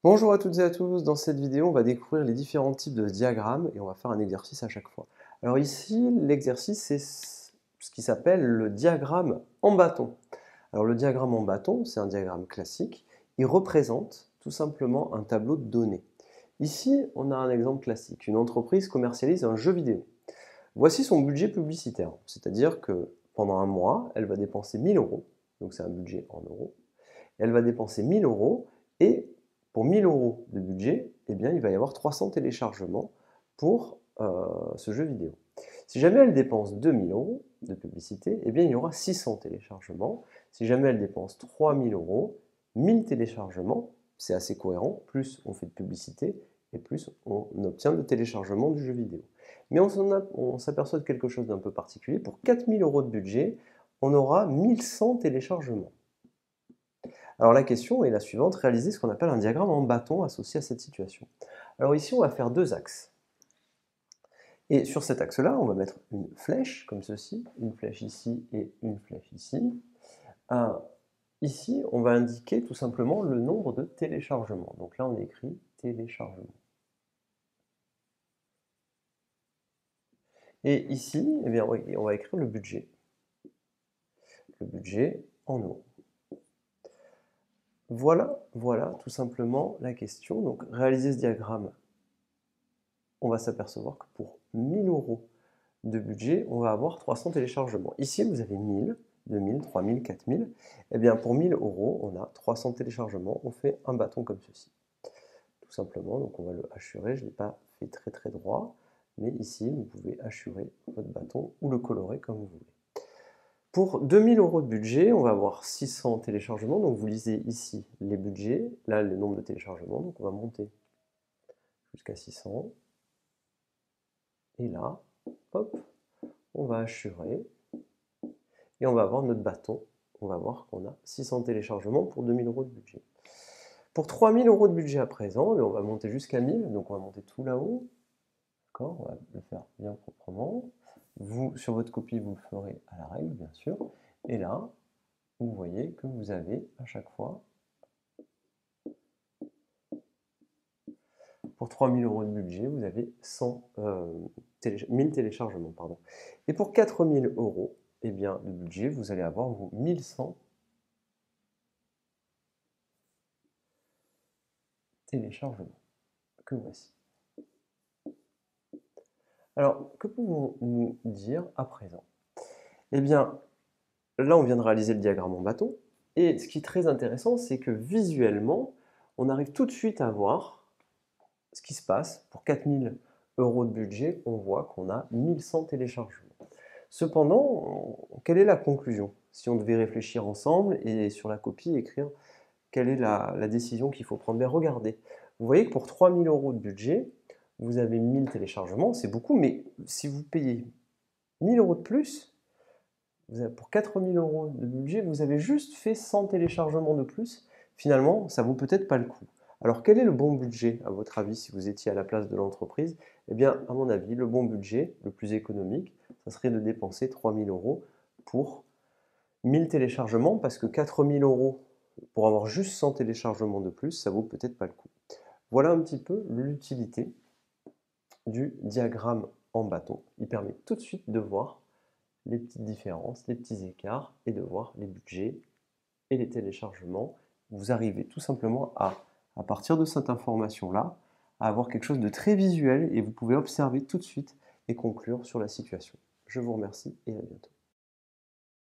Bonjour à toutes et à tous, dans cette vidéo on va découvrir les différents types de diagrammes et on va faire un exercice à chaque fois. Alors ici l'exercice c'est ce qui s'appelle le diagramme en bâton. Alors le diagramme en bâton c'est un diagramme classique, il représente tout simplement un tableau de données. Ici on a un exemple classique, une entreprise commercialise un jeu vidéo. Voici son budget publicitaire, c'est-à-dire que pendant un mois elle va dépenser 1000 euros, donc c'est un budget en euros. Elle va dépenser 1000 euros et pour 1000 euros de budget, eh bien, il va y avoir 300 téléchargements pour ce jeu vidéo. Si jamais elle dépense 2000 euros de publicité, eh bien, il y aura 600 téléchargements. Si jamais elle dépense 3000 euros, 1000 téléchargements, c'est assez cohérent, plus on fait de publicité et plus on obtient de téléchargements du jeu vidéo. Mais on s'aperçoit de quelque chose d'un peu particulier. Pour 4000 euros de budget, on aura 1100 téléchargements. Alors la question est la suivante, réaliser ce qu'on appelle un diagramme en bâton associé à cette situation. Alors ici, on va faire deux axes. Et sur cet axe-là, on va mettre une flèche, comme ceci, une flèche ici et une flèche ici. Ici, on va indiquer tout simplement le nombre de téléchargements. Donc là, on écrit téléchargement. Et ici, eh bien, on va écrire le budget. Le budget en euros. Voilà tout simplement la question. Donc réaliser ce diagramme, on va s'apercevoir que pour 1000 euros de budget, on va avoir 300 téléchargements. Ici, vous avez 1000, 2000, 3000, 4000. Eh bien, pour 1000 euros, on a 300 téléchargements. On fait un bâton comme ceci. Tout simplement, donc on va le hachurer. Je ne l'ai pas fait très droit, mais ici, vous pouvez hachurer votre bâton ou le colorer comme vous voulez. Pour 2000 euros de budget, on va avoir 600 téléchargements. Donc vous lisez ici les budgets, là le nombre de téléchargements. Donc on va monter jusqu'à 600. Et là, hop, on va hachurer. Et on va avoir notre bâton. On va voir qu'on a 600 téléchargements pour 2000 euros de budget. Pour 3000 euros de budget à présent, on va monter jusqu'à 1000. Donc on va monter tout là-haut. D'accord, on va le faire bien proprement. Vous, sur votre copie, vous le ferez à la règle, bien sûr. Et là, vous voyez que vous avez à chaque fois, pour 3000 euros de budget, vous avez 1000 téléchargements. Pardon. Et pour 4000 euros eh bien, de budget, vous allez avoir vos 1100 téléchargements que voici. Alors, que pouvons-nous dire à présent? Eh bien, là, on vient de réaliser le diagramme en bâton. Et ce qui est très intéressant, c'est que visuellement, on arrive tout de suite à voir ce qui se passe. Pour 4000 euros de budget, on voit qu'on a 1100 téléchargements. Cependant, quelle est la conclusion? Si on devait réfléchir ensemble et sur la copie écrire quelle est la décision qu'il faut prendre? Regardez, vous voyez que pour 3000 euros de budget, vous avez 1000 téléchargements, c'est beaucoup, mais si vous payez 1000 euros de plus, pour 4000 euros de budget, vous avez juste fait 100 téléchargements de plus. Finalement, ça ne vaut peut-être pas le coup. Alors, quel est le bon budget, à votre avis, si vous étiez à la place de l'entreprise? Eh bien, à mon avis, le bon budget, le plus économique, ça serait de dépenser 3000 euros pour 1000 téléchargements, parce que 4000 euros pour avoir juste 100 téléchargements de plus, ça vaut peut-être pas le coup. Voilà un petit peu l'utilité du diagramme en bâton. Il permet tout de suite de voir les petites différences, les petits écarts et de voir les budgets et les téléchargements. Vous arrivez tout simplement à partir de cette information-là, à avoir quelque chose de très visuel et vous pouvez observer tout de suite et conclure sur la situation. Je vous remercie et à bientôt.